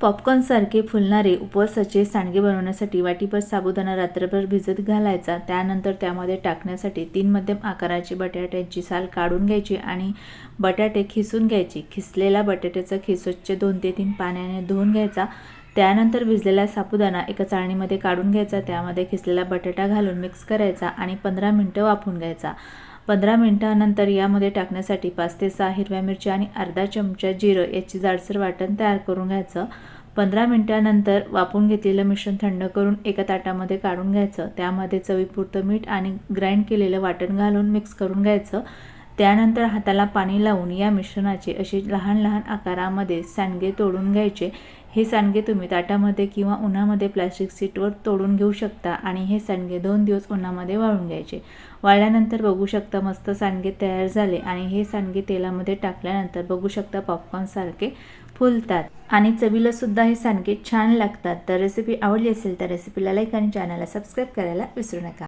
पॉपकॉर्नसारखे फुलणारे उपवासाचे सांडगे बनवण्यासाठी वाटीभर साबुदाणा रात्रभर भिजत घालायचा। त्यानंतर त्यामध्ये टाकण्यासाठी 3 मध्यम आकाराची बटाट्याची साल काढून घ्यायची आणि बटाटे खिसून घ्यायची। खिसलेला बटाट्याचा खिस स्वच्छ 2 ते 3 पाण्याने धुवून घ्यायचा। त्यानंतर भिजलेला साबुदाणा एका चाळणीमध्ये काढून घ्यायचा। त्यामध्ये खिसलेला बटाटा घालून मिक्स करायचा आणि 15 मिनिटं वाफवून घ्यायचा। 15 मिनिटांनंतर यामध्ये टाकण्यासाठी 5 ते 6 हिरव्या मिरच्या आणि अर्धा चमचा जिरं याची जाडसर वाटण तयार करून घ्यायचं। 15 मिनिटांनंतर वाफवून घेतलेलं मिश्रण थंड करून एका ताटामध्ये काढून घ्यायचं। त्यामध्ये चवीपुरतं मीठ आणि ग्राइंड केलेलं वाटण घालून मिक्स करून घ्यायचं। त्यानंतर हाताला पाणी लावून या मिश्रणाचे असे लहान लहान आकारामध्ये सांडगे तोडून घ्यायचे। हे सांडगे तुम्ही ताटामध्ये किंवा उन्हामध्ये प्लास्टिक शीटवर तोडून घेऊ शकता आणि हे सांडगे 2 दिवस उन्हामध्ये वाळून घ्यायचे। वाळल्यानंतर बघू शकता मस्त सांडगे तयार झाले आणि हे सांडगे तेलामध्ये टाकल्यानंतर बघू शकता पॉपकॉर्न सारखे फुलतात आणि चवीला सुद्धा हे सांडगे छान लागतात। तर रेसिपी आवडली असेल तर रेसिपीला लाईक आणि चॅनलला सबस्क्राइब करायला विसरू नका।